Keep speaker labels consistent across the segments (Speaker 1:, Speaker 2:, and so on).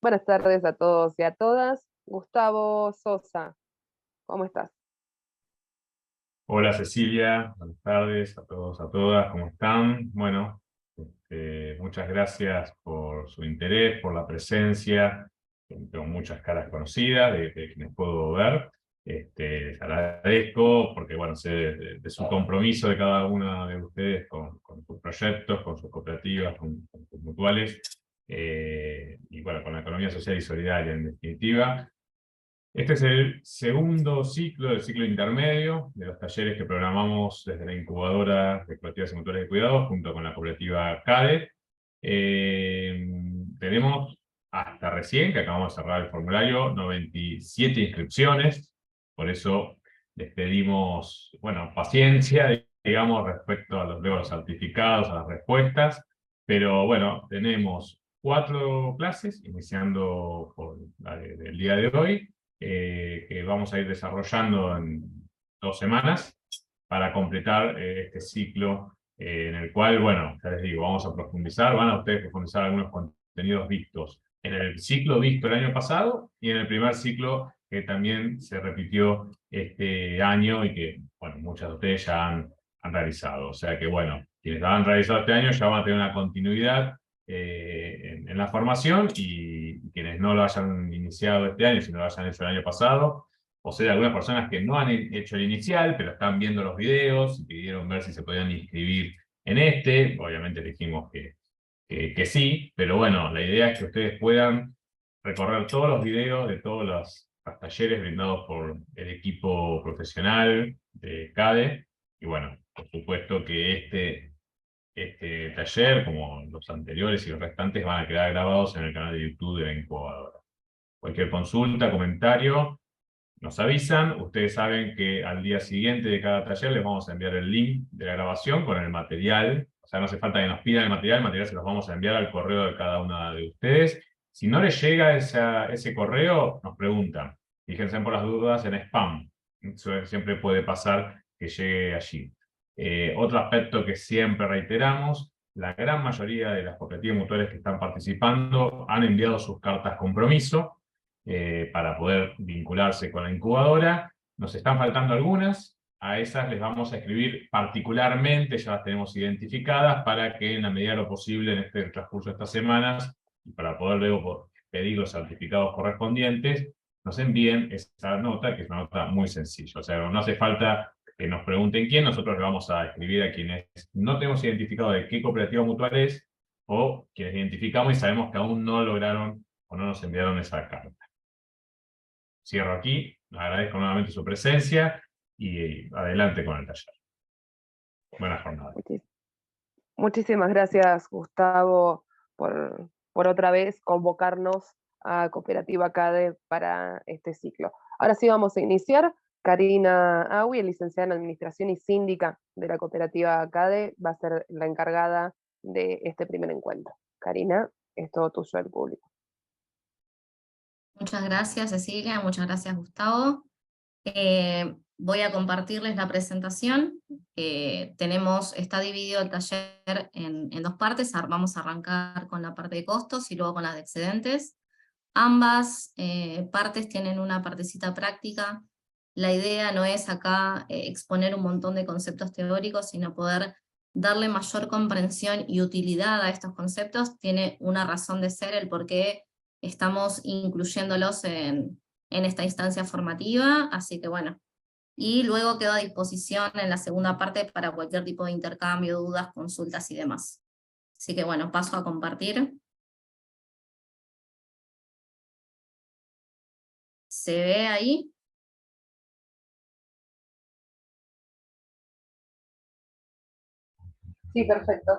Speaker 1: Buenas tardes a todos y a todas. Gustavo Sosa, ¿cómo estás?
Speaker 2: Hola Cecilia, buenas tardes a todos, a todas, ¿cómo están? Bueno, muchas gracias por su interés, por la presencia. Tengo muchas caras conocidas de quienes puedo ver. Les agradezco porque, bueno, sé de su compromiso de cada una de ustedes con sus proyectos, con sus cooperativas, con sus mutuales, y bueno, con la economía social y solidaria en definitiva. Este es el segundo ciclo del ciclo intermedio de los talleres que programamos desde la incubadora de cooperativas y motores de cuidado junto con la cooperativa CADE. Tenemos hasta recién, que acabamos de cerrar el formulario, 97 inscripciones. Por eso les pedimos, bueno, paciencia, digamos, respecto a los certificados, a las respuestas. Pero bueno, tenemos 4 clases, iniciando por la del día de hoy, que vamos a ir desarrollando en 2 semanas para completar este ciclo, en el cual, bueno, ya les digo, vamos a profundizar, van a ustedes profundizar algunos contenidos vistos en el ciclo visto el año pasado y en el primer ciclo que también se repitió este año y que, bueno, muchas de ustedes ya han realizado. O sea que, bueno, quienes lo han realizado este año ya van a tener una continuidad en la formación, y quienes no lo hayan iniciado este año, sino lo hayan hecho el año pasado, o sea, algunas personas que no han hecho el inicial, pero están viendo los videos y pidieron ver si se podían inscribir en este. Obviamente dijimos que sí, pero bueno, la idea es que ustedes puedan recorrer todos los videos de todos los talleres brindados por el equipo profesional de CADE, y bueno, por supuesto que este taller, como los anteriores y los restantes, van a quedar grabados en el canal de YouTube de la incubadora. Cualquier consulta, comentario, nos avisan. Ustedes saben que al día siguiente de cada taller les vamos a enviar el link de la grabación con el material. O sea, no hace falta que nos pidan el material se los vamos a enviar al correo de cada una de ustedes. Si no les llega ese correo, nos preguntan. Fíjense por las dudas en spam. Eso siempre puede pasar que llegue allí. Otro aspecto que siempre reiteramos: la gran mayoría de las cooperativas mutuales que están participando han enviado sus cartas compromiso para poder vincularse con la incubadora. Nos están faltando algunas, a esas les vamos a escribir particularmente, ya las tenemos identificadas, para que en la medida de lo posible en este transcurso de estas semanas, y para poder luego pedir los certificados correspondientes, nos envíen esa nota, que es una nota muy sencilla. O sea, no hace falta que nos pregunten quién, nosotros le vamos a escribir a quienes no tenemos identificado de qué cooperativa mutual es, o quienes identificamos y sabemos que aún no lograron o no nos enviaron esa carta. Cierro aquí, agradezco nuevamente su presencia y adelante con el taller. Buenas jornadas.
Speaker 1: Muchísimas gracias, Gustavo, por otra vez convocarnos a Cooperativa CADE para este ciclo. Ahora sí vamos a iniciar. Karina Awi, licenciada en Administración y síndica de la Cooperativa CADE, va a ser la encargada de este primer encuentro. Karina, es todo tuyo al público.
Speaker 3: Muchas gracias, Cecilia, muchas gracias, Gustavo. Voy a compartirles la presentación. Está dividido el taller en 2 partes. Vamos a arrancar con la parte de costos y luego con la de excedentes. Ambas partes tienen una partecita práctica. La idea no es acá exponer un montón de conceptos teóricos, sino poder darle mayor comprensión y utilidad a estos conceptos. Tiene una razón de ser el por qué estamos incluyéndolos en esta instancia formativa, así que bueno. Y luego quedo a disposición en la segunda parte para cualquier tipo de intercambio, dudas, consultas y demás. Así que bueno, paso a compartir. ¿Se ve ahí?
Speaker 1: Sí, perfecto.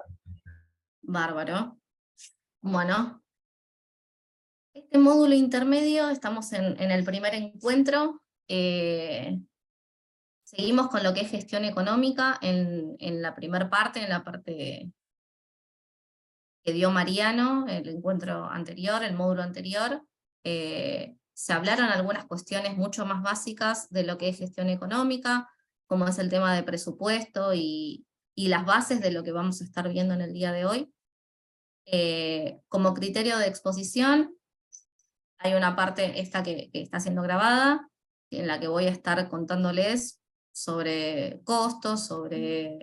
Speaker 3: Bárbaro. Bueno, este módulo intermedio, estamos en el primer encuentro. Seguimos con lo que es gestión económica en la primera parte, en la parte que dio Mariano, el encuentro anterior, el módulo anterior. Se hablaron algunas cuestiones mucho más básicas de lo que es gestión económica, como es el tema de presupuesto y las bases de lo que vamos a estar viendo en el día de hoy. Como criterio de exposición, Hay una parte esta que está siendo grabada, en la que voy a estar contándoles sobre costos, sobre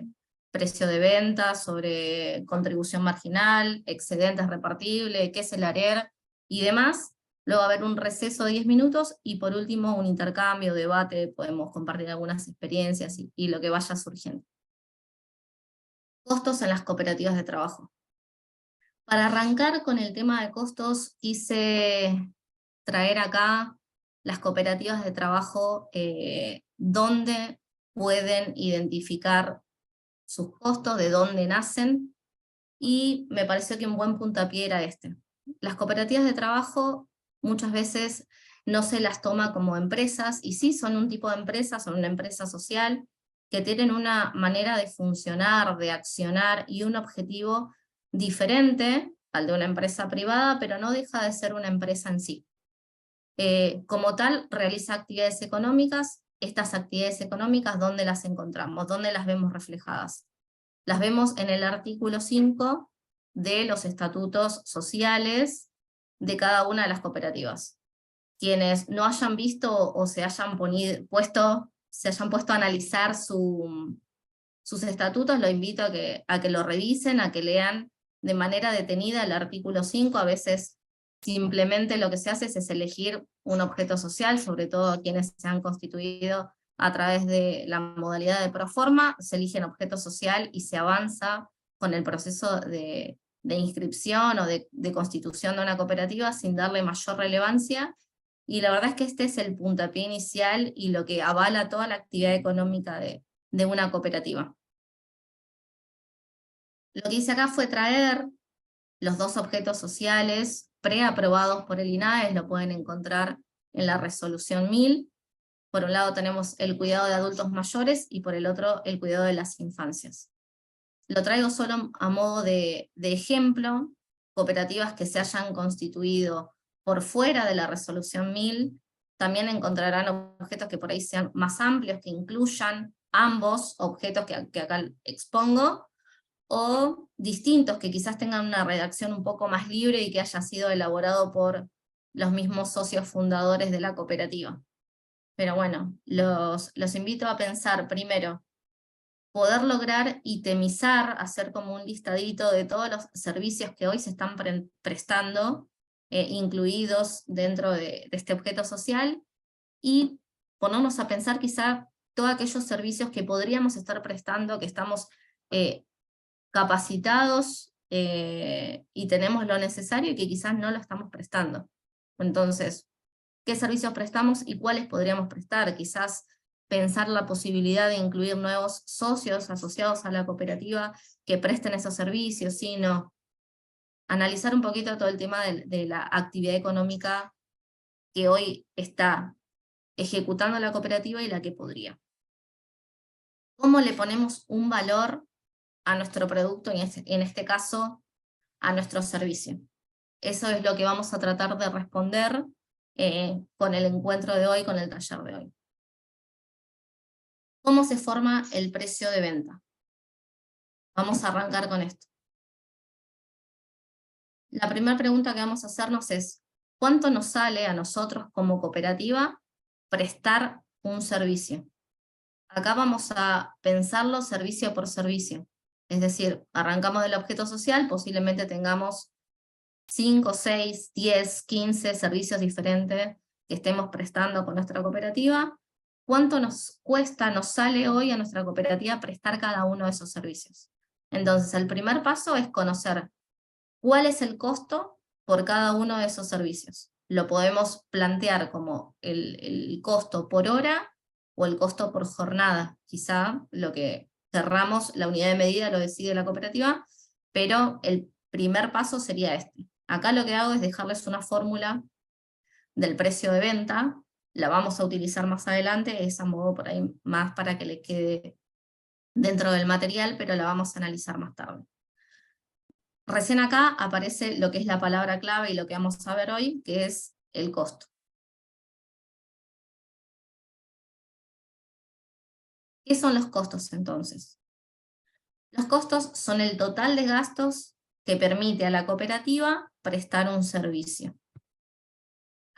Speaker 3: precio de venta, sobre contribución marginal, excedentes repartibles, qué es el ARER y demás. Luego va a haber un receso de 10 minutos y por último un intercambio, debate, podemos compartir algunas experiencias y lo que vaya surgiendo. Costos en las cooperativas de trabajo. Para arrancar con el tema de costos, quise traer acá las cooperativas de trabajo donde pueden identificar sus costos, de dónde nacen, y me pareció que un buen puntapié era este. Las cooperativas de trabajo muchas veces no se las toma como empresas, y sí son un tipo de empresa, son una empresa social, que tienen una manera de funcionar, de accionar, y un objetivo diferente al de una empresa privada, pero no deja de ser una empresa en sí. Como tal, realiza actividades económicas. Estas actividades económicas, ¿dónde las encontramos? ¿Dónde las vemos reflejadas? Las vemos en el artículo 5 de los estatutos sociales de cada una de las cooperativas. Quienes no hayan visto o se hayan puesto a analizar sus estatutos, lo invito a que lo revisen, a que lean de manera detenida el artículo 5. A veces simplemente lo que se hace es elegir un objeto social, sobre todo quienes se han constituido a través de la modalidad de proforma, se eligen objeto social y se avanza con el proceso de inscripción o de constitución de una cooperativa sin darle mayor relevancia, y la verdad es que este es el puntapié inicial y lo que avala toda la actividad económica de una cooperativa. Lo que hice acá fue traer los dos objetos sociales preaprobados por el INAES, lo pueden encontrar en la resolución 1000. Por un lado tenemos el cuidado de adultos mayores y por el otro el cuidado de las infancias. Lo traigo solo a modo de ejemplo. Cooperativas que se hayan constituido por fuera de la resolución 1000 también encontrarán objetos que por ahí sean más amplios, que incluyan ambos objetos que acá expongo, o distintos, que quizás tengan una redacción un poco más libre y que haya sido elaborado por los mismos socios fundadores de la cooperativa. Pero bueno, los invito a pensar primero, poder lograr itemizar, hacer como un listadito de todos los servicios que hoy se están prestando, incluidos dentro de este objeto social, y ponernos a pensar quizá todos aquellos servicios que podríamos estar prestando, que estamos capacitados y tenemos lo necesario y que quizás no lo estamos prestando. Entonces, ¿qué servicios prestamos y cuáles podríamos prestar? Quizás pensar la posibilidad de incluir nuevos socios asociados a la cooperativa que presten esos servicios, sino analizar un poquito todo el tema de la actividad económica que hoy está ejecutando la cooperativa y la que podría. ¿Cómo le ponemos un valor a nuestro producto, en este caso, a nuestro servicio? Eso es lo que vamos a tratar de responder con el encuentro de hoy, con el taller de hoy. ¿Cómo se forma el precio de venta? Vamos a arrancar con esto. La primera pregunta que vamos a hacernos es, ¿cuánto nos sale a nosotros como cooperativa prestar un servicio? Acá vamos a pensarlo servicio por servicio. Es decir, arrancamos del objeto social, posiblemente tengamos 5, 6, 10, 15 servicios diferentes que estemos prestando con nuestra cooperativa. ¿Cuánto nos cuesta, nos sale hoy a nuestra cooperativa prestar cada uno de esos servicios? Entonces, el primer paso es conocer cuál es el costo por cada uno de esos servicios. Lo podemos plantear como el costo por hora o el costo por jornada. Quizá lo que cerramos, la unidad de medida lo decide la cooperativa, pero el primer paso sería este. Acá lo que hago es dejarles una fórmula del precio de venta, la vamos a utilizar más adelante, es a modo por ahí más para que le quede dentro del material, pero la vamos a analizar más tarde. Recién acá aparece lo que es la palabra clave y lo que vamos a ver hoy, que es el costo. ¿Qué son los costos entonces? Los costos son el total de gastos que permite a la cooperativa prestar un servicio.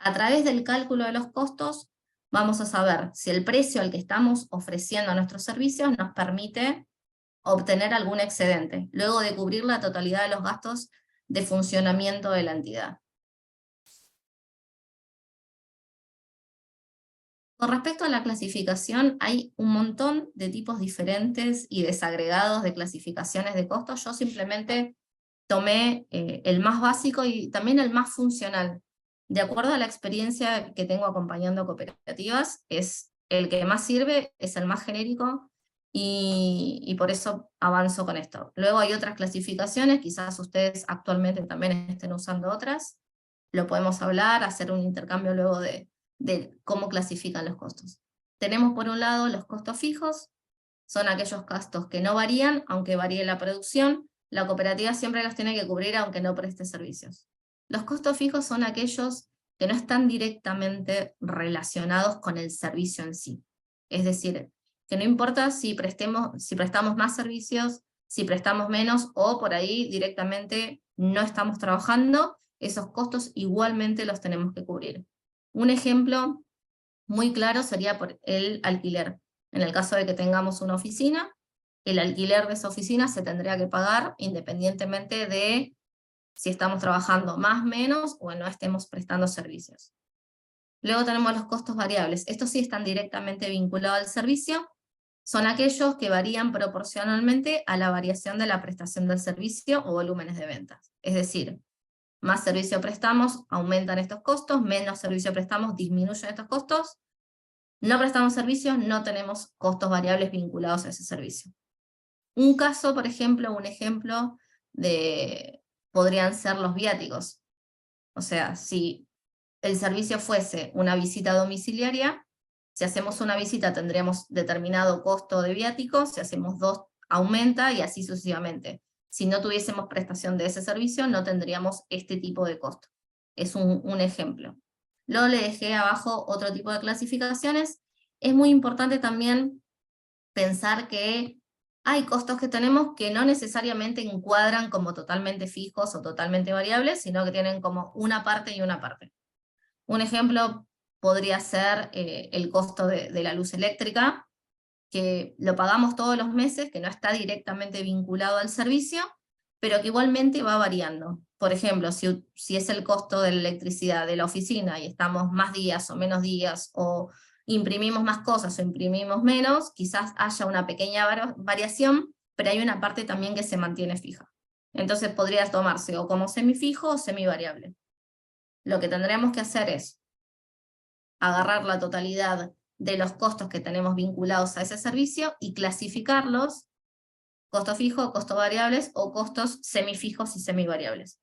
Speaker 3: A través del cálculo de los costos, vamos a saber si el precio al que estamos ofreciendo nuestros servicios nos permite obtener algún excedente, luego de cubrir la totalidad de los gastos de funcionamiento de la entidad. Con respecto a la clasificación, hay un montón de tipos diferentes y desagregados de clasificaciones de costos. Yo simplemente tomé el más básico y también el más funcional. De acuerdo a la experiencia que tengo acompañando cooperativas, es el que más sirve, es el más genérico, y por eso avanzo con esto. Luego hay otras clasificaciones, quizás ustedes actualmente también estén usando otras, lo podemos hablar, hacer un intercambio luego de cómo clasifican los costos. Tenemos por un lado los costos fijos, son aquellos gastos que no varían, aunque varíe la producción, la cooperativa siempre los tiene que cubrir aunque no preste servicios. Los costos fijos son aquellos que no están directamente relacionados con el servicio en sí. Es decir, que no importa si prestamos más servicios, si prestamos menos, o por ahí directamente no estamos trabajando, esos costos igualmente los tenemos que cubrir. Un ejemplo muy claro sería por el alquiler. En el caso de que tengamos una oficina, el alquiler de esa oficina se tendría que pagar independientemente de si estamos trabajando más, menos, o no estemos prestando servicios. Luego tenemos los costos variables. Estos sí están directamente vinculados al servicio. Son aquellos que varían proporcionalmente a la variación de la prestación del servicio o volúmenes de ventas. Es decir, más servicio prestamos, aumentan estos costos, menos servicio prestamos, disminuyen estos costos. No prestamos servicios, no tenemos costos variables vinculados a ese servicio. Un caso, por ejemplo, un ejemplo podrían ser los viáticos. O sea, si el servicio fuese una visita domiciliaria, si hacemos una visita tendríamos determinado costo de viáticos, si hacemos 2 aumenta y así sucesivamente. Si no tuviésemos prestación de ese servicio, no tendríamos este tipo de costo. Es un ejemplo. Luego le dejé abajo otro tipo de clasificaciones. Es muy importante también pensar que hay costos que tenemos que no necesariamente encuadran como totalmente fijos o totalmente variables, sino que tienen como una parte y una parte. Un ejemplo podría ser el costo de la luz eléctrica, que lo pagamos todos los meses, que no está directamente vinculado al servicio, pero que igualmente va variando. Por ejemplo, si es el costo de la electricidad de la oficina y estamos más días o menos días, o imprimimos más cosas o imprimimos menos, quizás haya una pequeña variación, pero hay una parte también que se mantiene fija. Entonces podría tomarse o como semifijo o semivariable. Lo que tendríamos que hacer es agarrar la totalidad de los costos que tenemos vinculados a ese servicio y clasificarlos, costo fijo, costos variables o costos semifijos y semivariables.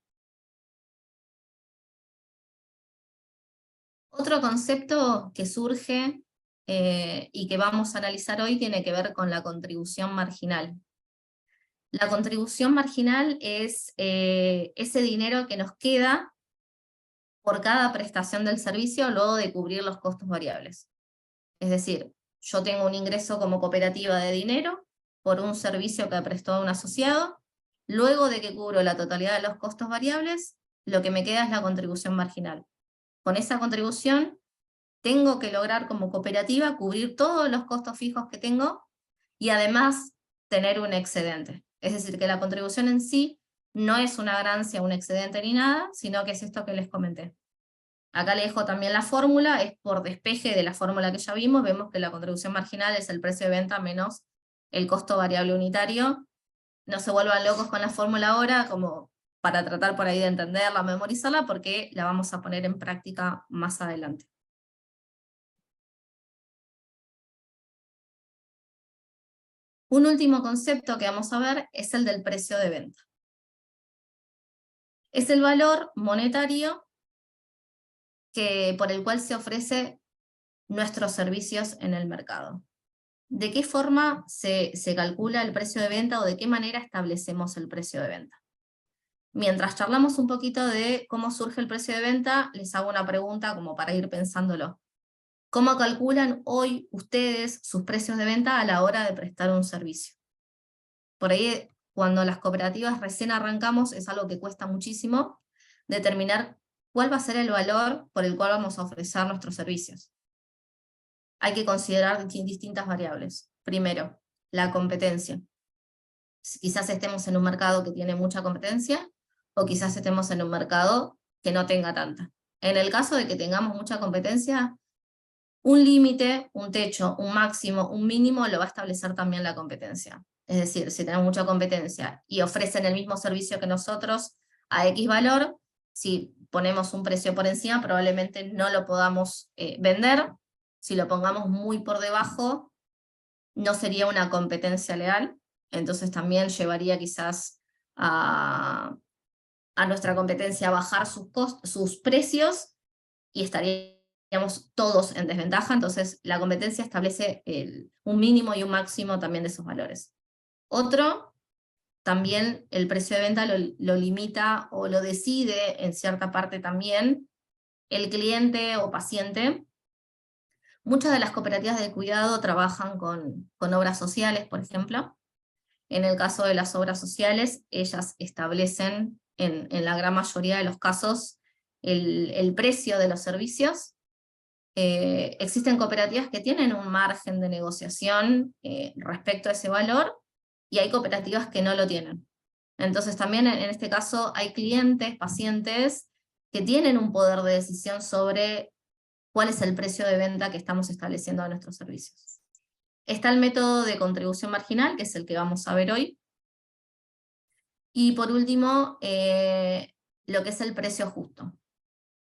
Speaker 3: Otro concepto que surge y que vamos a analizar hoy tiene que ver con la contribución marginal. La contribución marginal es ese dinero que nos queda por cada prestación del servicio luego de cubrir los costos variables. Es decir, yo tengo un ingreso como cooperativa de dinero por un servicio que prestó un asociado, luego de que cubro la totalidad de los costos variables, lo que me queda es la contribución marginal. Con esa contribución tengo que lograr como cooperativa cubrir todos los costos fijos que tengo y además tener un excedente. Es decir, que la contribución en sí no es una ganancia, un excedente ni nada, sino que es esto que les comenté. Acá le dejo también la fórmula, es por despeje de la fórmula que ya vimos, vemos que la contribución marginal es el precio de venta menos el costo variable unitario. No se vuelvan locos con la fórmula ahora, como para tratar por ahí de entenderla, memorizarla, porque la vamos a poner en práctica más adelante. Un último concepto que vamos a ver es el del precio de venta. Es el valor monetario por el cual se ofrece nuestros servicios en el mercado. ¿De qué forma se calcula el precio de venta o de qué manera establecemos el precio de venta? Mientras charlamos un poquito de cómo surge el precio de venta, les hago una pregunta como para ir pensándolo. ¿Cómo calculan hoy ustedes sus precios de venta a la hora de prestar un servicio? Por ahí, cuando las cooperativas recién arrancamos, es algo que cuesta muchísimo determinar cuál va a ser el valor por el cual vamos a ofrecer nuestros servicios. Hay que considerar distintas variables. Primero, la competencia. Quizás estemos en un mercado que tiene mucha competencia, o quizás estemos en un mercado que no tenga tanta. En el caso de que tengamos mucha competencia, un límite, un techo, un máximo, un mínimo lo va a establecer también la competencia. Es decir, si tenemos mucha competencia y ofrecen el mismo servicio que nosotros a X valor, si ponemos un precio por encima, probablemente no lo podamos vender. Si lo pongamos muy por debajo, no sería una competencia leal, entonces también llevaría quizás a nuestra competencia a bajar sus precios y estaríamos todos en desventaja. Entonces la competencia establece un mínimo y un máximo también de esos valores. Otro, también el precio de venta lo limita o lo decide en cierta parte también el cliente o paciente. Muchas de las cooperativas de cuidado trabajan con obras sociales, por ejemplo. En el caso de las obras sociales, ellas establecen en la gran mayoría de los casos el precio de los servicios. Existen cooperativas que tienen un margen de negociación respecto a ese valor, y hay cooperativas que no lo tienen. Entonces también en este caso hay clientes, pacientes, que tienen un poder de decisión sobre cuál es el precio de venta que estamos estableciendo de nuestros servicios. Está el método de contribución marginal, que es el que vamos a ver hoy. Y por último, lo que es el precio justo.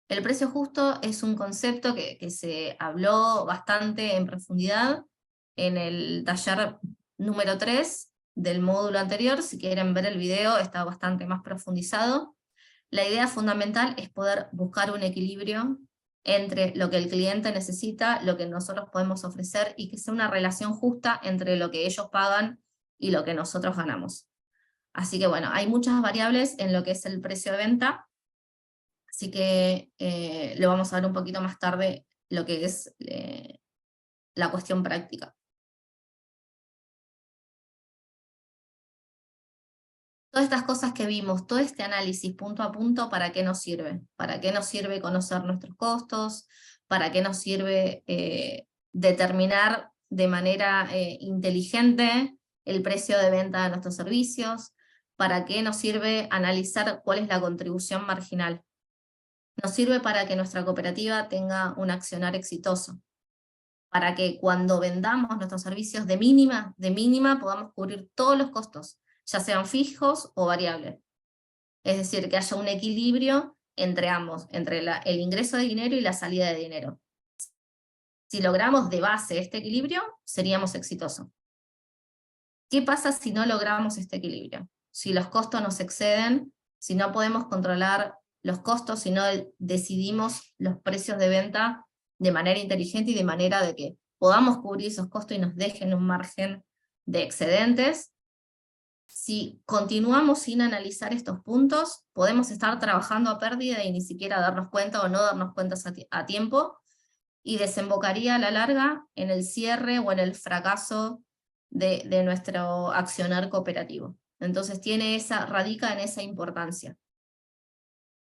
Speaker 3: El precio justo es un concepto que se habló bastante en profundidad en el taller número 3 del módulo anterior. Si quieren ver el video, está bastante más profundizado. La idea fundamental es poder buscar un equilibrio entre lo que el cliente necesita, lo que nosotros podemos ofrecer, y que sea una relación justa entre lo que ellos pagan y lo que nosotros ganamos. Así que bueno, hay muchas variables en lo que es el precio de venta, así que lo vamos a ver un poquito más tarde, lo que es la cuestión práctica. Todas estas cosas que vimos, todo este análisis punto a punto, ¿para qué nos sirve? ¿Para qué nos sirve conocer nuestros costos? ¿Para qué nos sirve determinar de manera inteligente el precio de venta de nuestros servicios? ¿Para qué nos sirve analizar cuál es la contribución marginal? Nos sirve para que nuestra cooperativa tenga un accionar exitoso, para que cuando vendamos nuestros servicios de mínima podamos cubrir todos los costos, ya sean fijos o variables. Es decir, que haya un equilibrio entre ambos, entre el ingreso de dinero y la salida de dinero. Si logramos de base este equilibrio, seríamos exitosos. ¿Qué pasa si no logramos este equilibrio? Si los costos nos exceden, si no podemos controlar los costos, si no decidimos los precios de venta de manera inteligente y de manera de que podamos cubrir esos costos y nos dejen un margen de excedentes. Si continuamos sin analizar estos puntos, podemos estar trabajando a pérdida y ni siquiera darnos cuenta o no darnos cuenta a tiempo, y desembocaría a la larga en el cierre o en el fracaso de nuestro accionar cooperativo. Entonces radica en esa importancia.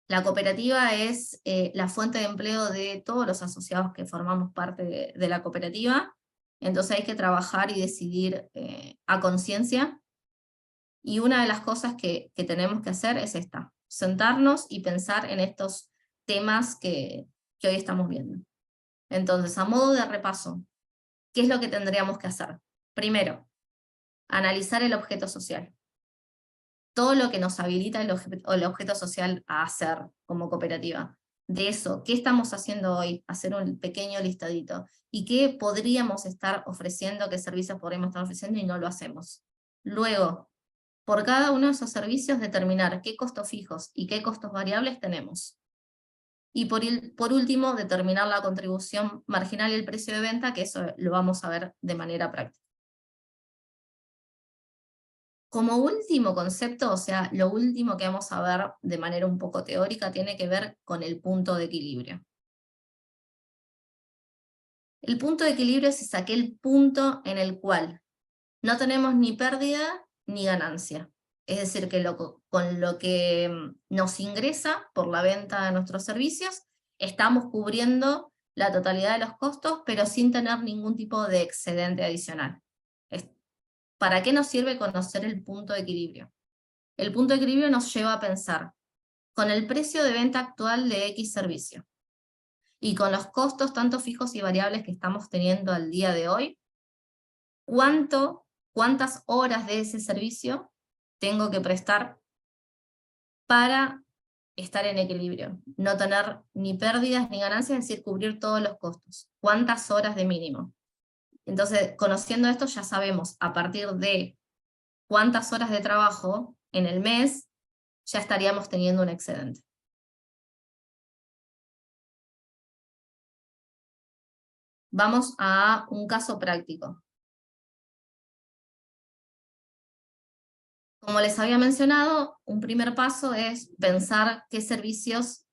Speaker 3: La cooperativa es la fuente de empleo de todos los asociados que formamos parte de la cooperativa, entonces hay que trabajar y decidir a conciencia, y una de las cosas que tenemos que hacer es esta: sentarnos y pensar en estos temas que hoy estamos viendo. Entonces, a modo de repaso, ¿qué es lo que tendríamos que hacer? Primero, analizar el objeto social. Todo lo que nos habilita el objeto social a hacer como cooperativa. De eso, ¿qué estamos haciendo hoy? Hacer un pequeño listadito. ¿Y qué podríamos estar ofreciendo, qué servicios podríamos estar ofreciendo y no lo hacemos? Luego, por cada uno de esos servicios, determinar qué costos fijos y qué costos variables tenemos. Y por último, determinar la contribución marginal y el precio de venta, que eso lo vamos a ver de manera práctica. Como último concepto, o sea, lo último que vamos a ver de manera un poco teórica, tiene que ver con el punto de equilibrio. El punto de equilibrio es aquel punto en el cual no tenemos ni pérdida ni ganancia. Es decir, que con lo que nos ingresa por la venta de nuestros servicios, estamos cubriendo la totalidad de los costos, pero sin tener ningún tipo de excedente adicional. ¿Para qué nos sirve conocer el punto de equilibrio? El punto de equilibrio nos lleva a pensar, con el precio de venta actual de X servicio, y con los costos tanto fijos y variables que estamos teniendo al día de hoy, ¿cuántas horas de ese servicio tengo que prestar para estar en equilibrio? No tener ni pérdidas ni ganancias, es decir, cubrir todos los costos. ¿Cuántas horas de mínimo? Entonces, conociendo esto ya sabemos a partir de cuántas horas de trabajo en el mes ya estaríamos teniendo un excedente. Vamos a un caso práctico. Como les había mencionado, un primer paso es pensar qué servicios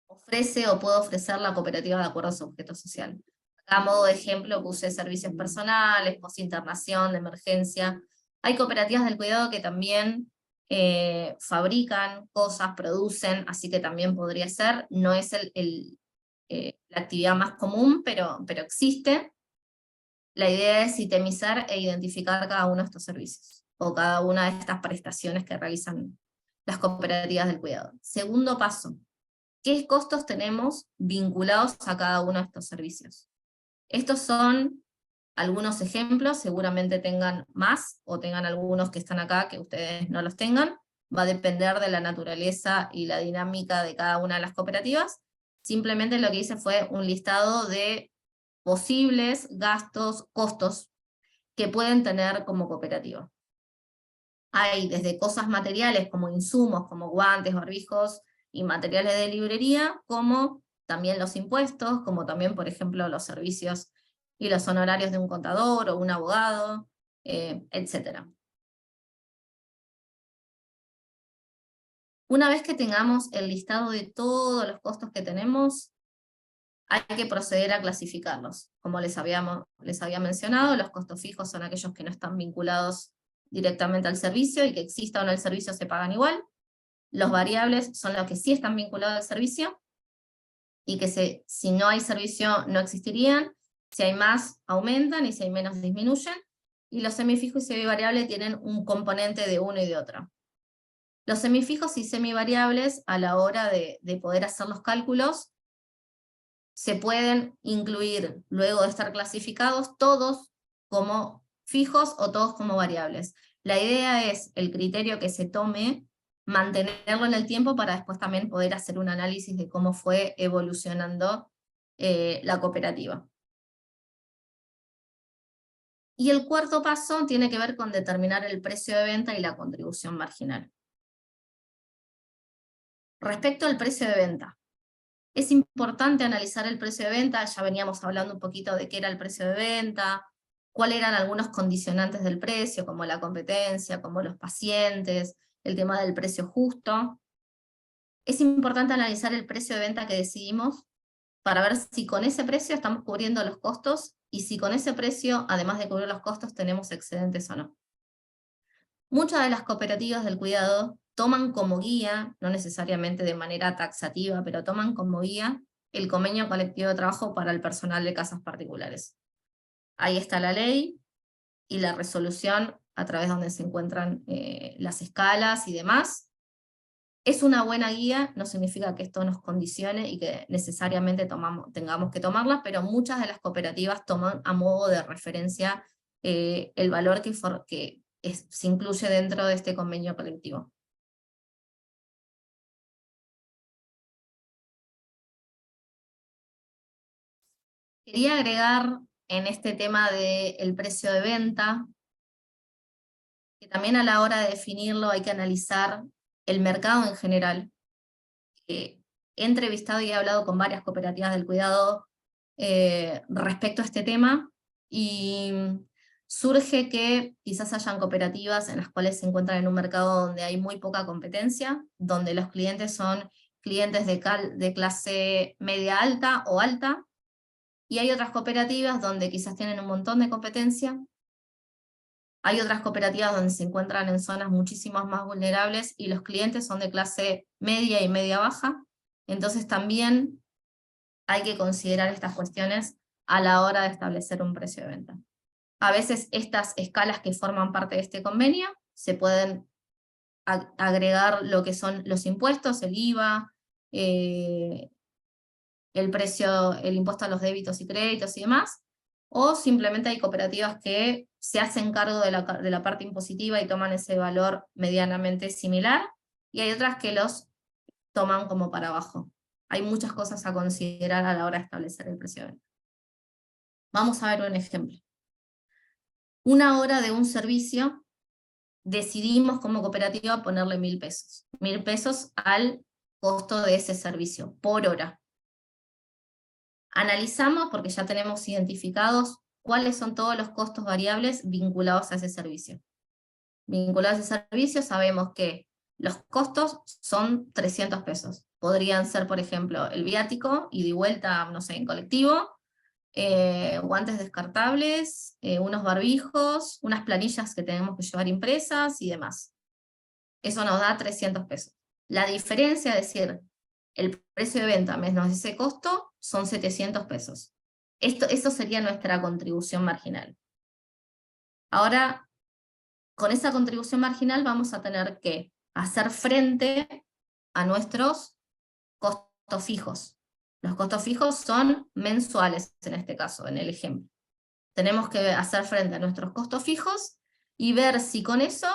Speaker 3: ofrece o puede ofrecer la cooperativa de acuerdo a su objeto social. A modo de ejemplo puse servicios personales, posinternación, de emergencia. Hay cooperativas del cuidado que también fabrican cosas, producen, así que también podría ser. No es la actividad más común, pero existe. La idea es itemizar e identificar cada uno de estos servicios, o cada una de estas prestaciones que realizan las cooperativas del cuidado. Segundo paso, ¿qué costos tenemos vinculados a cada uno de estos servicios? Estos son algunos ejemplos, seguramente tengan más, o tengan algunos que están acá que ustedes no los tengan. Va a depender de la naturaleza y la dinámica de cada una de las cooperativas. Simplemente lo que hice fue un listado de posibles gastos, costos que pueden tener como cooperativa. Hay desde cosas materiales como insumos, como guantes, barbijos y materiales de librería, como también los impuestos, como también, por ejemplo, los servicios y los honorarios de un contador o un abogado, etc. Una vez que tengamos el listado de todos los costos que tenemos, hay que proceder a clasificarlos. Como les había mencionado, los costos fijos son aquellos que no están vinculados directamente al servicio, y que exista o no el servicio se pagan igual. Los variables son los que sí están vinculados al servicio, y que si no hay servicio no existirían, si hay más aumentan, y si hay menos disminuyen, y los semifijos y semivariables tienen un componente de uno y de otro. Los semifijos y semivariables, a la hora de poder hacer los cálculos, se pueden incluir, luego de estar clasificados, todos como fijos o todos como variables. La idea es, el criterio que se tome, mantenerlo en el tiempo para después también poder hacer un análisis de cómo fue evolucionando la cooperativa. Y el cuarto paso tiene que ver con determinar el precio de venta y la contribución marginal. Respecto al precio de venta, es importante analizar el precio de venta. Ya veníamos hablando un poquito de qué era el precio de venta, cuáles eran algunos condicionantes del precio, como la competencia, como los pacientes, el tema del precio justo. Es importante analizar el precio de venta que decidimos para ver si con ese precio estamos cubriendo los costos, y si con ese precio, además de cubrir los costos, tenemos excedentes o no. Muchas de las cooperativas del cuidado toman como guía, no necesariamente de manera taxativa, pero toman como guía el convenio colectivo de trabajo para el personal de casas particulares. Ahí está la ley y la resolución a través donde se encuentran las escalas y demás. Es una buena guía, no significa que esto nos condicione y que necesariamente tengamos que tomarla, pero muchas de las cooperativas toman a modo de referencia el valor que se incluye dentro de este convenio colectivo. Quería agregar en este tema del precio de venta, que también a la hora de definirlo hay que analizar el mercado en general. He entrevistado y he hablado con varias cooperativas del cuidado respecto a este tema, y surge que quizás hayan cooperativas en las cuales se encuentran en un mercado donde hay muy poca competencia, donde los clientes son clientes de clase media alta o alta, y hay otras cooperativas donde quizás tienen un montón de competencia, Hay otras cooperativas donde se encuentran en zonas muchísimo más vulnerables y los clientes son de clase media y media baja, entonces también hay que considerar estas cuestiones a la hora de establecer un precio de venta. A veces estas escalas que forman parte de este convenio se pueden agregar lo que son los impuestos, el IVA, el precio, el impuesto a los débitos y créditos y demás, o simplemente hay cooperativas que se hacen cargo de la parte impositiva y toman ese valor medianamente similar, y hay otras que los toman como para abajo. Hay muchas cosas a considerar a la hora de establecer el precio de venta. Vamos a ver un ejemplo. Una hora de un servicio, decidimos como cooperativa ponerle 1.000 pesos. 1.000 pesos al costo de ese servicio, por hora. Analizamos, porque ya tenemos identificados cuáles son todos los costos variables vinculados a ese servicio. Vinculados a ese servicio sabemos que los costos son 300 pesos. Podrían ser, por ejemplo, el viático, ida y vuelta, no sé, en colectivo, guantes descartables, unos barbijos, unas planillas que tenemos que llevar impresas y demás. Eso nos da 300 pesos. La diferencia, es decir, el precio de venta menos ese costo, son 700 pesos. Eso sería nuestra contribución marginal. Ahora, con esa contribución marginal vamos a tener que hacer frente a nuestros costos fijos. Los costos fijos son mensuales en este caso, en el ejemplo. Tenemos que hacer frente a nuestros costos fijos y ver si con eso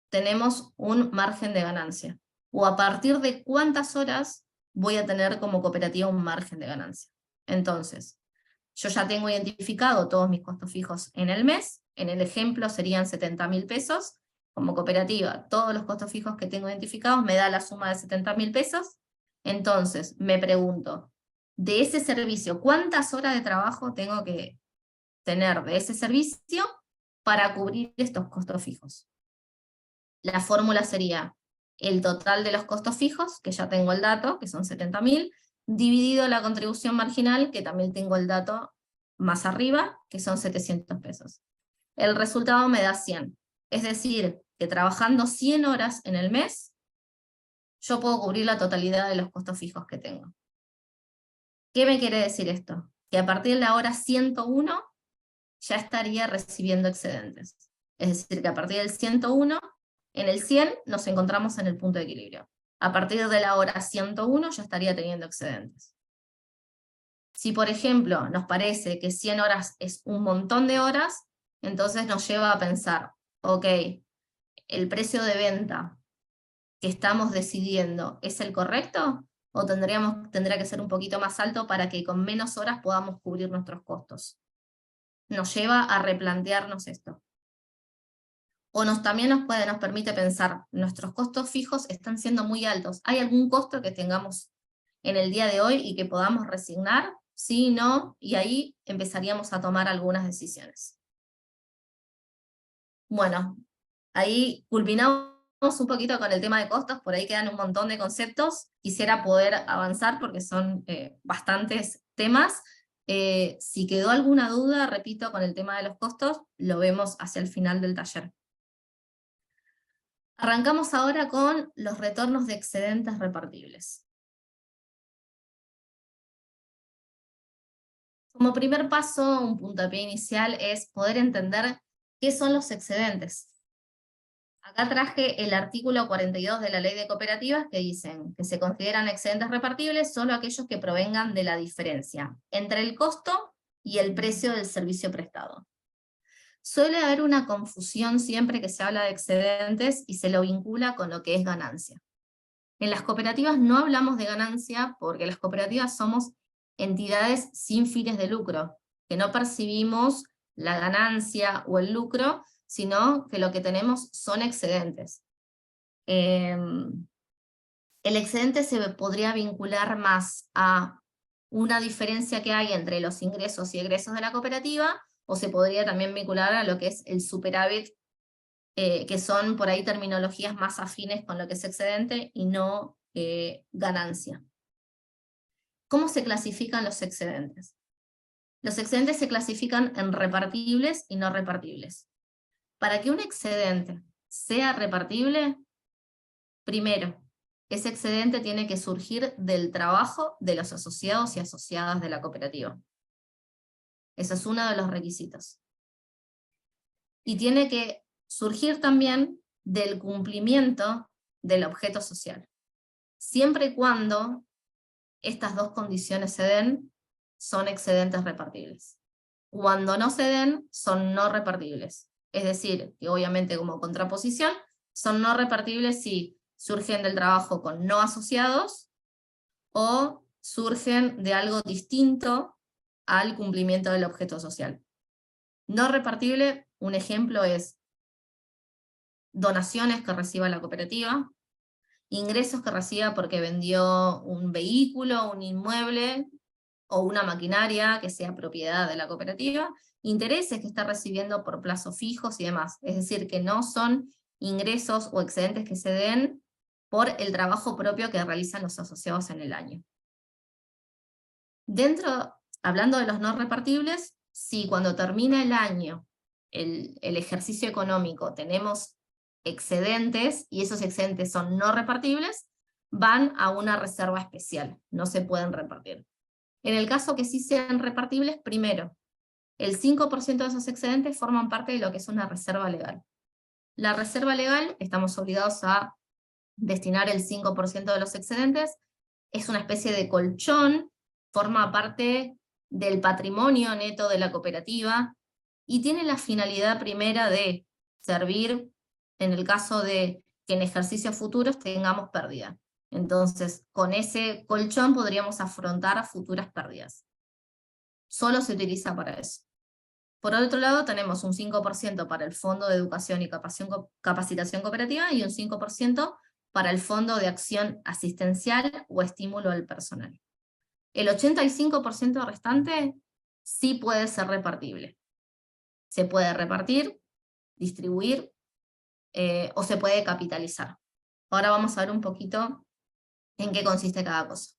Speaker 3: tenemos un margen de ganancia. O a partir de cuántas horas voy a tener como cooperativa un margen de ganancia. Entonces, yo ya tengo identificado todos mis costos fijos en el mes. En el ejemplo serían 70.000 pesos. Como cooperativa, todos los costos fijos que tengo identificados me da la suma de 70.000 pesos. Entonces, me pregunto, de ese servicio, ¿cuántas horas de trabajo tengo que tener de ese servicio para cubrir estos costos fijos? La fórmula sería el total de los costos fijos, que ya tengo el dato, que son 70.000, dividido la contribución marginal, que también tengo el dato más arriba, que son 700 pesos. El resultado me da 100. Es decir, que trabajando 100 horas en el mes, yo puedo cubrir la totalidad de los costos fijos que tengo. ¿Qué me quiere decir esto? Que a partir de la hora 101 ya estaría recibiendo excedentes. Es decir, que a partir del 101, en el 100 nos encontramos en el punto de equilibrio. A partir de la hora 101 ya estaría teniendo excedentes. Si, por ejemplo, nos parece que 100 horas es un montón de horas, entonces nos lleva a pensar, ok, ¿el precio de venta que estamos decidiendo es el correcto? ¿O tendría que ser un poquito más alto para que con menos horas podamos cubrir nuestros costos? Nos lleva a replantearnos esto. O también nos permite pensar, nuestros costos fijos están siendo muy altos. ¿Hay algún costo que tengamos en el día de hoy y que podamos resignar? Sí, no, y ahí empezaríamos a tomar algunas decisiones. Bueno, ahí culminamos un poquito con el tema de costos, por ahí quedan un montón de conceptos. Quisiera poder avanzar porque son bastantes temas. Si quedó alguna duda, repito, con el tema de los costos, lo vemos hacia el final del taller. Arrancamos ahora con los retornos de excedentes repartibles. Como primer paso, un puntapié inicial es poder entender qué son los excedentes. Acá traje el artículo 42 de la Ley de Cooperativas que dicen que se consideran excedentes repartibles solo aquellos que provengan de la diferencia entre el costo y el precio del servicio prestado. Suele haber una confusión siempre que se habla de excedentes y se lo vincula con lo que es ganancia. En las cooperativas no hablamos de ganancia porque las cooperativas somos entidades sin fines de lucro, que no percibimos la ganancia o el lucro, sino que lo que tenemos son excedentes. El excedente se podría vincular más a una diferencia que hay entre los ingresos y egresos de la cooperativa, o se podría también vincular a lo que es el superávit, que son por ahí terminologías más afines con lo que es excedente y no ganancia. ¿Cómo se clasifican los excedentes? Los excedentes se clasifican en repartibles y no repartibles. Para que un excedente sea repartible, primero, ese excedente tiene que surgir del trabajo de los asociados y asociadas de la cooperativa. Ese es uno de los requisitos. Y tiene que surgir también del cumplimiento del objeto social. Siempre y cuando estas dos condiciones se den, son excedentes repartibles. Cuando no se den, son no repartibles. Es decir, que obviamente como contraposición, son no repartibles si surgen del trabajo con no asociados o surgen de algo distinto al cumplimiento del objeto social. No repartible, un ejemplo es donaciones que reciba la cooperativa, ingresos que reciba porque vendió un vehículo, un inmueble o una maquinaria que sea propiedad de la cooperativa, intereses que está recibiendo por plazos fijos y demás. Es decir, que no son ingresos o excedentes que se den por el trabajo propio que realizan los asociados en el año. Hablando de los no repartibles, si cuando termina el año, el ejercicio económico, tenemos excedentes, y esos excedentes son no repartibles, van a una reserva especial, no se pueden repartir. En el caso que sí sean repartibles, primero, el 5% de esos excedentes forman parte de lo que es una reserva legal. La reserva legal, estamos obligados a destinar el 5% de los excedentes, es una especie de colchón, forma parte del patrimonio neto de la cooperativa, y tiene la finalidad primera de servir en el caso de que en ejercicios futuros tengamos pérdida. Entonces, con ese colchón podríamos afrontar futuras pérdidas. Solo se utiliza para eso. Por otro lado, tenemos un 5% para el Fondo de Educación y Capacitación Cooperativa y un 5% para el Fondo de Acción Asistencial o Estímulo al Personal. El 85% restante sí puede ser repartible. Se puede repartir, distribuir, o se puede capitalizar. Ahora vamos a ver un poquito en qué consiste cada cosa.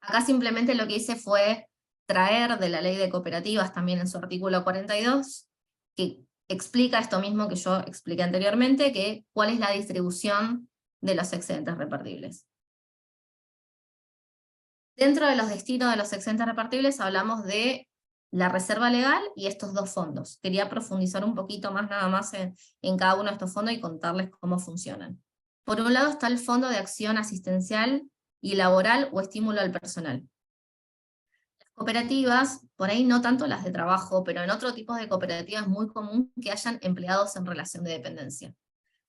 Speaker 3: Acá simplemente lo que hice fue traer de la ley de cooperativas, también en su artículo 42, que explica esto mismo que yo expliqué anteriormente, que cuál es la distribución de los excedentes repartibles. Dentro de los destinos de los excedentes repartibles hablamos de la reserva legal y estos dos fondos. Quería profundizar un poquito más nada más en cada uno de estos fondos y contarles cómo funcionan. Por un lado está el Fondo de Acción Asistencial y Laboral o Estímulo al Personal. Las cooperativas, por ahí no tanto las de trabajo, pero en otro tipo de cooperativas es muy común que hayan empleados en relación de dependencia.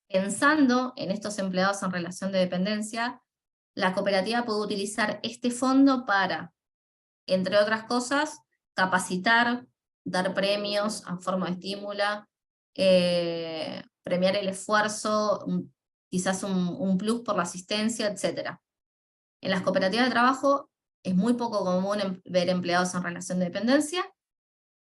Speaker 3: Pensando en estos empleados en relación de dependencia, la cooperativa puede utilizar este fondo para, entre otras cosas, capacitar, dar premios en forma de estímulo, premiar el esfuerzo, quizás un plus por la asistencia, etc. En las cooperativas de trabajo es muy poco común ver empleados en relación de dependencia.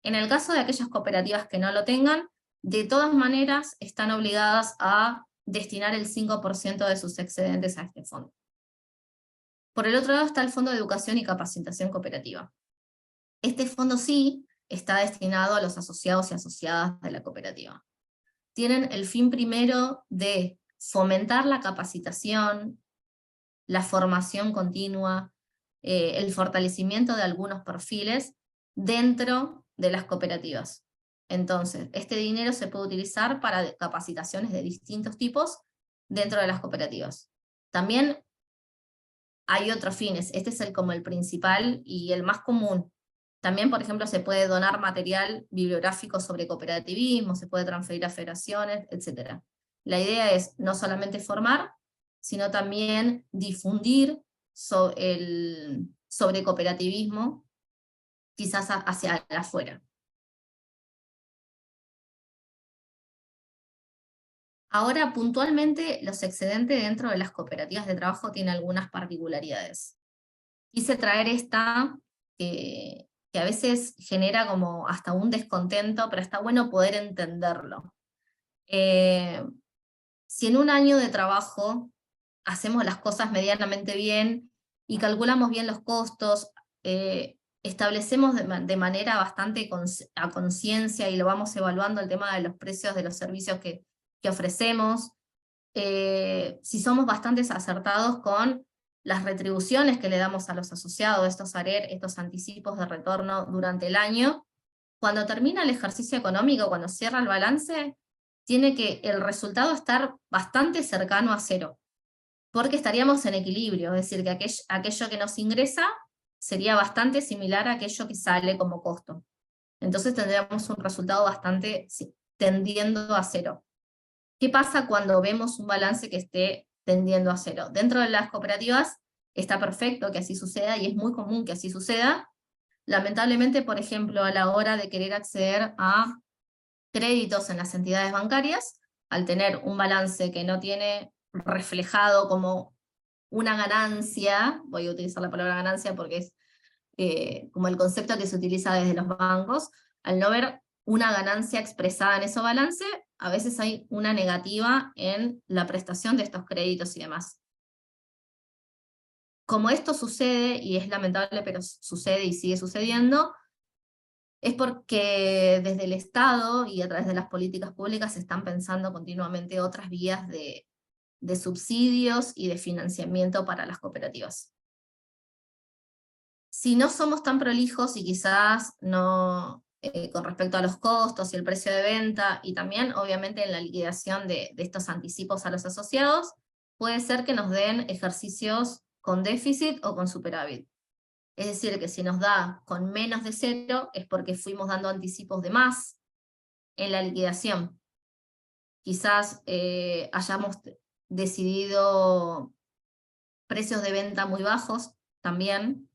Speaker 3: En el caso de aquellas cooperativas que no lo tengan, de todas maneras están obligadas a destinar el 5% de sus excedentes a este fondo. Por el otro lado está el Fondo de Educación y Capacitación Cooperativa. Este fondo sí está destinado a los asociados y asociadas de la cooperativa. Tienen el fin primero de fomentar la capacitación, la formación continua, el fortalecimiento de algunos perfiles dentro de las cooperativas. Entonces, este dinero se puede utilizar para capacitaciones de distintos tipos dentro de las cooperativas. También hay otros fines, este es como el principal y el más común. También, por ejemplo, se puede donar material bibliográfico sobre cooperativismo, se puede transferir a federaciones, etc. La idea es no solamente formar, sino también difundir sobre cooperativismo, quizás hacia afuera. Ahora, puntualmente, los excedentes dentro de las cooperativas de trabajo tienen algunas particularidades. Quise traer esta, que a veces genera como hasta un descontento, pero está bueno poder entenderlo. Si en un año de trabajo hacemos las cosas medianamente bien y calculamos bien los costos, establecemos de manera bastante a conciencia y lo vamos evaluando el tema de los precios de los servicios que ofrecemos, si somos bastante acertados con las retribuciones que le damos a los asociados, estos ARER, estos anticipos de retorno durante el año. Cuando termina el ejercicio económico, cuando cierra el balance, tiene que el resultado estar bastante cercano a cero, porque estaríamos en equilibrio, es decir, que aquello que nos ingresa sería bastante similar a aquello que sale como costo. Entonces tendríamos un resultado bastante tendiendo a cero. ¿Qué pasa cuando vemos un balance que esté tendiendo a cero? Dentro de las cooperativas está perfecto que así suceda, y es muy común que así suceda. Lamentablemente, por ejemplo, a la hora de querer acceder a créditos en las entidades bancarias, al tener un balance que no tiene reflejado como una ganancia, voy a utilizar la palabra ganancia porque es como el concepto que se utiliza desde los bancos, al no ver una ganancia expresada en ese balance, a veces hay una negativa en la prestación de estos créditos y demás. Como esto sucede, y es lamentable, pero sucede y sigue sucediendo, es porque desde el Estado y a través de las políticas públicas se están pensando continuamente otras vías de subsidios y de financiamiento para las cooperativas. Si no somos tan prolijos y quizás no, con respecto a los costos y el precio de venta, y también obviamente en la liquidación de estos anticipos a los asociados, puede ser que nos den ejercicios con déficit o con superávit. Es decir, que si nos da con menos de cero es porque fuimos dando anticipos de más en la liquidación. Quizás hayamos decidido precios de venta muy bajos también,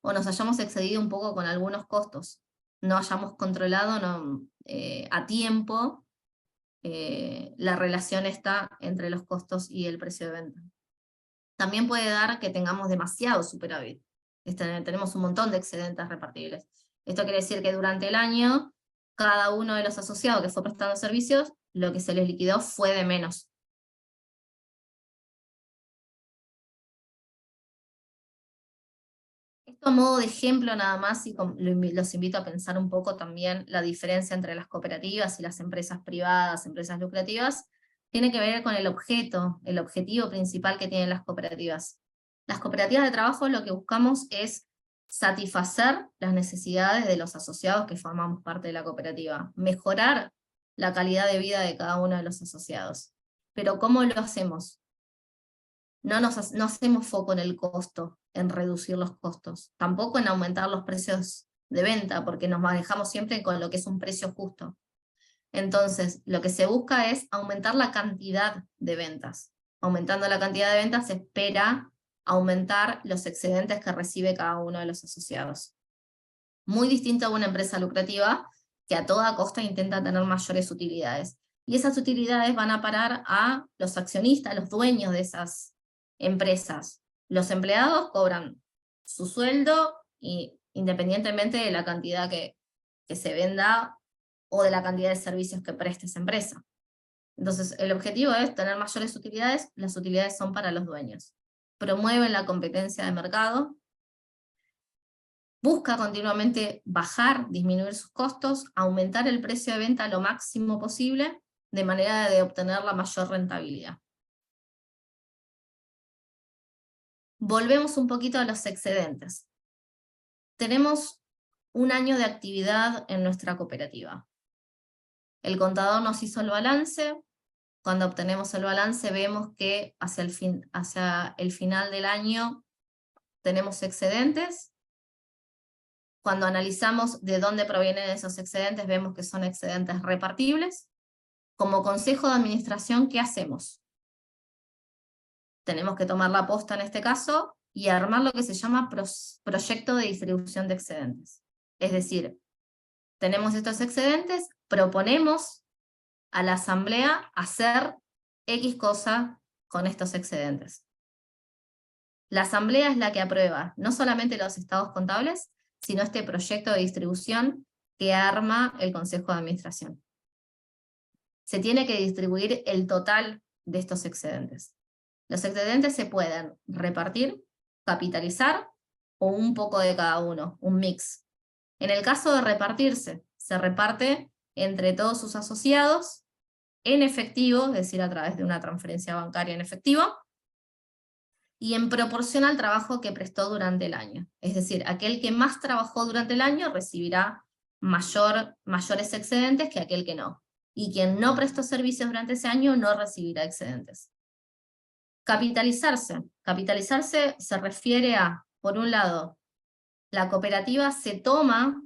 Speaker 3: o nos hayamos excedido un poco con algunos costos, no hayamos controlado a tiempo la relación está entre los costos y el precio de venta. También puede dar que tengamos demasiado superávit. Tenemos un montón de excedentes repartibles. Esto quiere decir que durante el año, cada uno de los asociados que fue prestando servicios, lo que se les liquidó fue de menos. Esto a modo de ejemplo nada más, y los invito a pensar un poco también la diferencia entre las cooperativas y las empresas privadas, empresas lucrativas, tiene que ver con el objetivo principal que tienen las cooperativas. Las cooperativas de trabajo lo que buscamos es satisfacer las necesidades de los asociados que formamos parte de la cooperativa, mejorar la calidad de vida de cada uno de los asociados. Pero ¿cómo lo hacemos? No hacemos foco en el costo, en reducir los costos, tampoco en aumentar los precios de venta, porque nos manejamos siempre con lo que es un precio justo. Entonces, lo que se busca es aumentar la cantidad de ventas. Aumentando la cantidad de ventas se espera aumentar los excedentes que recibe cada uno de los asociados. Muy distinto a una empresa lucrativa que a toda costa intenta tener mayores utilidades. Y esas utilidades van a parar a los accionistas, los dueños de esas empresas. Los empleados cobran su sueldo independientemente de la cantidad que se venda o de la cantidad de servicios que preste esa empresa. Entonces, el objetivo es tener mayores utilidades, las utilidades son para los dueños. Promueven la competencia de mercado, busca continuamente bajar, disminuir sus costos, aumentar el precio de venta lo máximo posible, de manera de obtener la mayor rentabilidad. Volvemos un poquito a los excedentes. Tenemos un año de actividad en nuestra cooperativa. El contador nos hizo el balance. Cuando obtenemos el balance vemos que hacia el final del año tenemos excedentes. Cuando analizamos de dónde provienen esos excedentes, vemos que son excedentes repartibles. Como consejo de administración, ¿qué hacemos? Tenemos que tomar la posta en este caso y armar lo que se llama proyecto de distribución de excedentes. Es decir, tenemos estos excedentes, proponemos a la asamblea hacer X cosa con estos excedentes. La asamblea es la que aprueba no solamente los estados contables, sino este proyecto de distribución que arma el Consejo de Administración. Se tiene que distribuir el total de estos excedentes. Los excedentes se pueden repartir, capitalizar o un poco de cada uno, un mix. En el caso de repartirse, se reparte entre todos sus asociados en efectivo, es decir, a través de una transferencia bancaria en efectivo, y en proporción al trabajo que prestó durante el año. Es decir, aquel que más trabajó durante el año recibirá mayores excedentes que aquel que no. Y quien no prestó servicios durante ese año no recibirá excedentes. Capitalizarse. Capitalizarse se refiere a, por un lado, la cooperativa se toma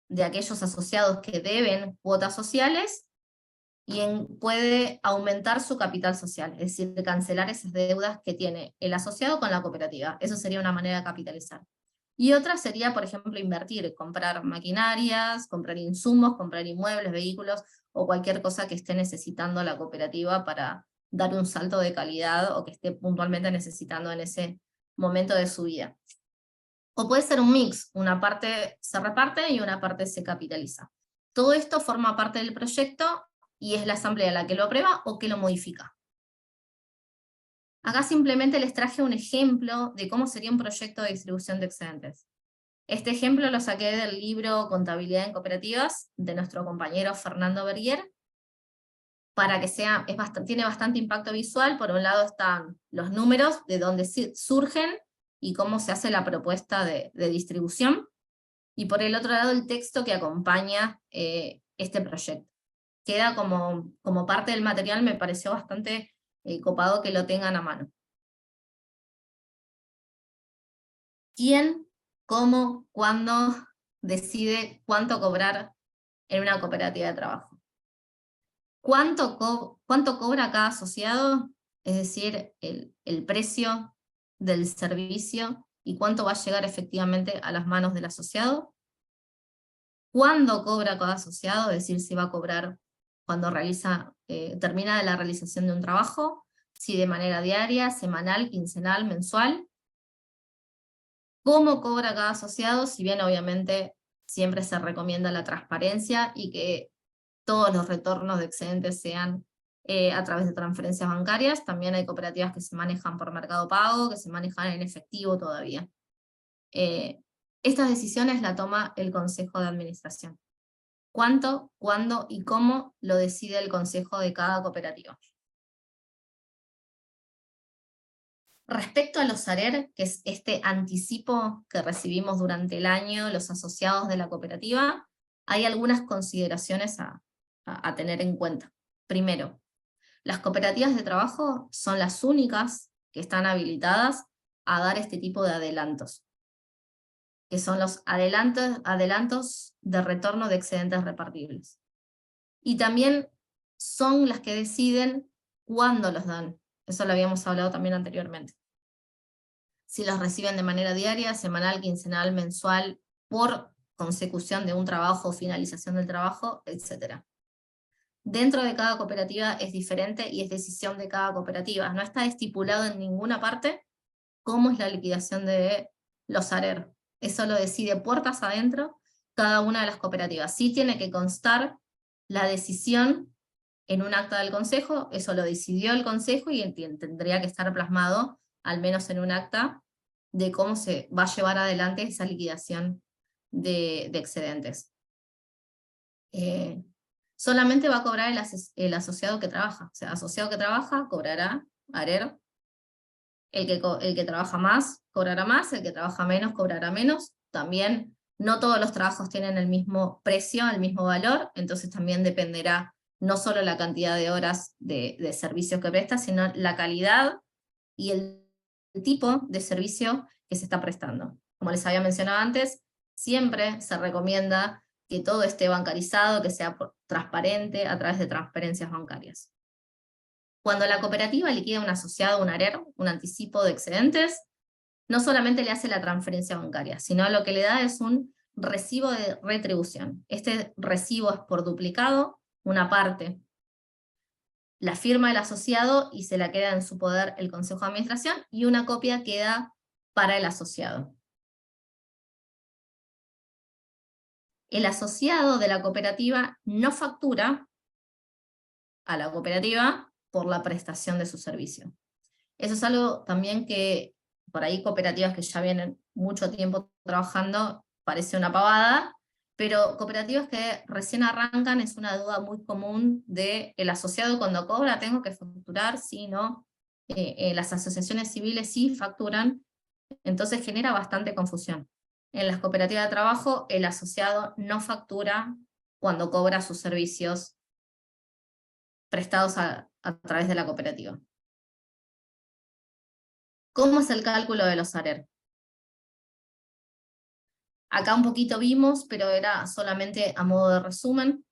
Speaker 3: de aquellos asociados que deben cuotas sociales y puede aumentar su capital social, es decir, cancelar esas deudas que tiene el asociado con la cooperativa. Eso sería una manera de capitalizar. Y otra sería, por ejemplo, invertir, comprar maquinarias, comprar insumos, comprar inmuebles, vehículos, o cualquier cosa que esté necesitando la cooperativa para dar un salto de calidad o que esté puntualmente necesitando en ese momento de su vida. O puede ser un mix, una parte se reparte y una parte se capitaliza. Todo esto forma parte del proyecto y es la asamblea la que lo aprueba o que lo modifica. Acá simplemente les traje un ejemplo de cómo sería un proyecto de distribución de excedentes. Este ejemplo lo saqué del libro Contabilidad en Cooperativas, de nuestro compañero Fernando Berguier, para que sea, tiene bastante impacto visual. Por un lado están los números, de dónde surgen, y cómo se hace la propuesta de distribución, y por el otro lado el texto que acompaña este proyecto. Queda como parte del material, me pareció bastante copado que lo tengan a mano. ¿Quién, cómo, cuándo decide cuánto cobrar en una cooperativa de trabajo? ¿Cuánto cobra cada asociado? Es decir, el precio del servicio y cuánto va a llegar efectivamente a las manos del asociado. ¿Cuándo cobra cada asociado? Es decir, si va a cobrar cuando termina la realización de un trabajo, si de manera diaria, semanal, quincenal, mensual. ¿Cómo cobra cada asociado? Si bien obviamente siempre se recomienda la transparencia y que todos los retornos de excedentes sean a través de transferencias bancarias. También hay cooperativas que se manejan por Mercado Pago, que se manejan en efectivo todavía. Estas decisiones las toma el Consejo de Administración. ¿Cuánto, cuándo y cómo lo decide el consejo de cada cooperativa? Respecto a los ARER, que es este anticipo que recibimos durante el año los asociados de la cooperativa, hay algunas consideraciones a tener en cuenta. Primero, las cooperativas de trabajo son las únicas que están habilitadas a dar este tipo de adelantos, que son los adelantos de retorno de excedentes repartibles. Y también son las que deciden cuándo los dan. Eso lo habíamos hablado también anteriormente. Si los reciben de manera diaria, semanal, quincenal, mensual, por consecución de un trabajo o finalización del trabajo, etc. Dentro de cada cooperativa es diferente y es decisión de cada cooperativa. No está estipulado en ninguna parte cómo es la liquidación de los ARER. Eso lo decide puertas adentro cada una de las cooperativas. Sí tiene que constar la decisión en un acta del consejo, eso lo decidió el consejo y tendría que estar plasmado, al menos en un acta, de cómo se va a llevar adelante esa liquidación de excedentes. Solamente va a cobrar el asociado que trabaja. O sea, asociado que trabaja cobrará ARER. El que trabaja más cobrará más, el que trabaja menos cobrará menos. También no todos los trabajos tienen el mismo precio, el mismo valor, entonces también dependerá no solo la cantidad de horas de servicio que presta, sino la calidad y el tipo de servicio que se está prestando. Como les había mencionado antes, siempre se recomienda que todo esté bancarizado, que sea transparente a través de transferencias bancarias. Cuando la cooperativa liquida un asociado, un ARER, un anticipo de excedentes, no solamente le hace la transferencia bancaria, sino lo que le da es un recibo de retribución. Este recibo es por duplicado, una parte la firma del asociado y se la queda en su poder el Consejo de Administración, y una copia queda para el asociado. El asociado de la cooperativa no factura a la cooperativa por la prestación de su servicio. Eso es algo también que por ahí cooperativas que ya vienen mucho tiempo trabajando, parece una pavada, pero cooperativas que recién arrancan es una duda muy común de el asociado cuando cobra, tengo que facturar, sí, no. Las asociaciones civiles sí facturan, entonces genera bastante confusión. En las cooperativas de trabajo, el asociado no factura cuando cobra sus servicios prestados a través de la cooperativa. ¿Cómo es el cálculo de los ARER? Acá un poquito vimos, pero era solamente a modo de resumen.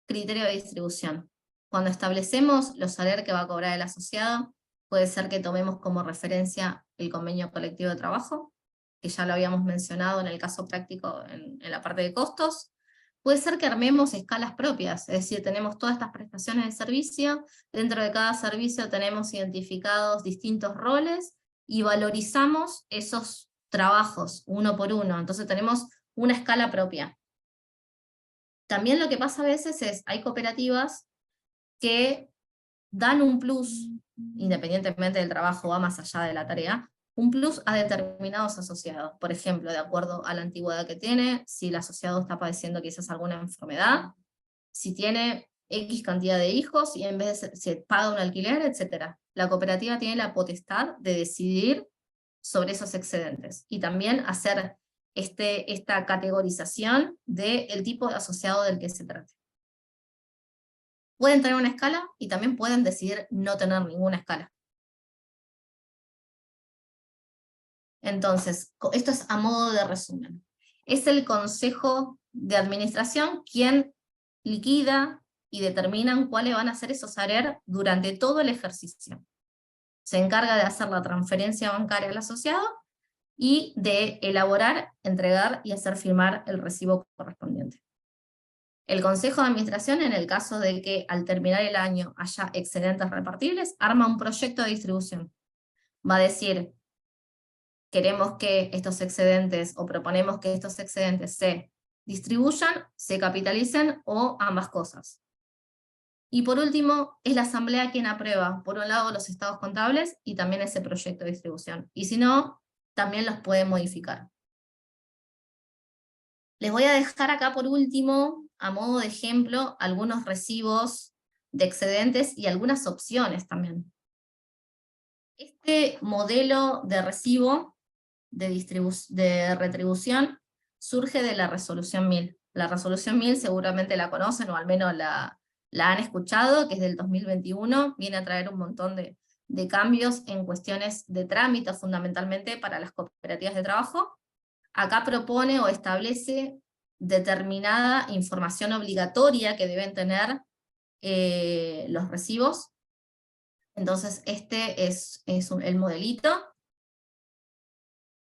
Speaker 3: Criterio de distribución. Cuando establecemos los ARER que va a cobrar el asociado, puede ser que tomemos como referencia el convenio colectivo de trabajo, que ya lo habíamos mencionado en el caso práctico en la parte de costos. Puede ser que armemos escalas propias, es decir, tenemos todas estas prestaciones de servicio, dentro de cada servicio tenemos identificados distintos roles, y valorizamos esos trabajos uno por uno, entonces tenemos una escala propia. También lo que pasa a veces es, hay cooperativas que dan un plus, independientemente del trabajo, va más allá de la tarea, un plus a determinados asociados. Por ejemplo, de acuerdo a la antigüedad que tiene, si el asociado está padeciendo quizás alguna enfermedad, si tiene X cantidad de hijos y en vez de se paga un alquiler, etc. La cooperativa tiene la potestad de decidir sobre esos excedentes y también hacer esta categorización del tipo de asociado del que se trate. Pueden tener una escala y también pueden decidir no tener ninguna escala. Entonces, esto es a modo de resumen. Es el Consejo de Administración quien liquida y determinan cuáles van a ser esos ARER durante todo el ejercicio. Se encarga de hacer la transferencia bancaria al asociado y de elaborar, entregar y hacer firmar el recibo correspondiente. El Consejo de Administración, en el caso de que al terminar el año haya excedentes repartibles, arma un proyecto de distribución. Va a decir, queremos que estos excedentes, o proponemos que estos excedentes se distribuyan, se capitalicen, o ambas cosas. Y por último, es la Asamblea quien aprueba, por un lado, los estados contables, y también ese proyecto de distribución. Y si no, también los puede modificar. Les voy a dejar acá por último, a modo de ejemplo, algunos recibos de excedentes y algunas opciones también. Este modelo de recibo de retribución surge de la resolución 1000. La resolución 1000 seguramente la conocen, o al menos la han escuchado, que es del 2021, viene a traer un montón de cambios en cuestiones de trámite, fundamentalmente para las cooperativas de trabajo. Acá propone o establece determinada información obligatoria que deben tener los recibos. Entonces este es el modelito.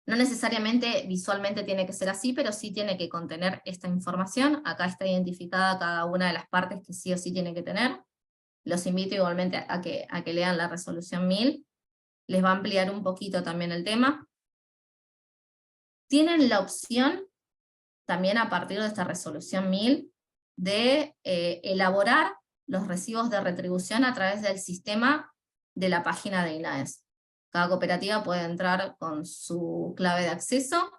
Speaker 3: No necesariamente visualmente tiene que ser así, pero sí tiene que contener esta información. Acá está identificada cada una de las partes que sí o sí tiene que tener. Los invito igualmente a que lean la resolución 1000. Les va a ampliar un poquito también el tema. Tienen la opción, también a partir de esta resolución 1000, de elaborar los recibos de retribución a través del sistema de la página de INAES. Cada cooperativa puede entrar con su clave de acceso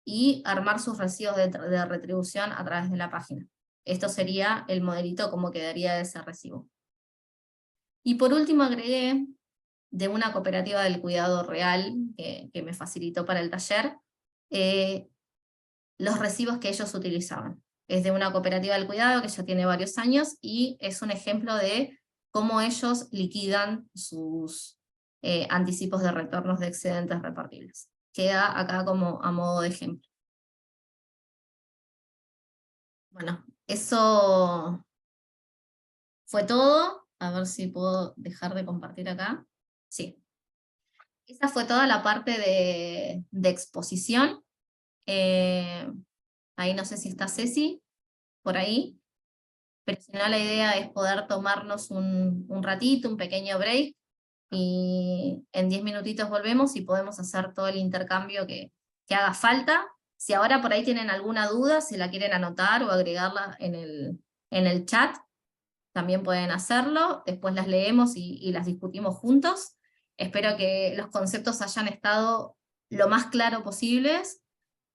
Speaker 3: y armar sus recibos de retribución a través de la página. Esto sería el modelito como quedaría de ese recibo. Y por último agregué de una cooperativa del cuidado real que me facilitó para el taller, los recibos que ellos utilizaban. Es de una cooperativa del cuidado que ya tiene varios años y es un ejemplo de cómo ellos liquidan sus anticipos de retornos de excedentes repartibles. Queda acá como a modo de ejemplo. Bueno, eso fue todo. A ver si puedo dejar de compartir acá. Sí. Esa fue toda la parte de exposición. Ahí no sé si está Ceci, por ahí. Pero si no, la idea es poder tomarnos un ratito, un pequeño break, y en 10 minutitos volvemos y podemos hacer todo el intercambio que haga falta. Si ahora por ahí tienen alguna duda, si la quieren anotar o agregarla en el chat, también pueden hacerlo, después las leemos y las discutimos juntos. espero que los conceptos hayan estado lo más claro posibles.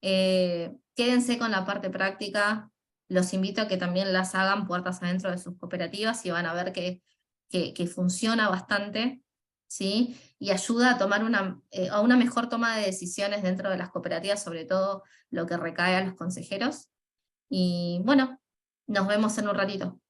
Speaker 3: Quédense con la parte práctica, los invito a que también las hagan puertas adentro de sus cooperativas y van a ver que funciona bastante, ¿sí? Y ayuda a tomar a una mejor toma de decisiones dentro de las cooperativas, sobre todo lo que recae a los consejeros. Y bueno, nos vemos en un ratito.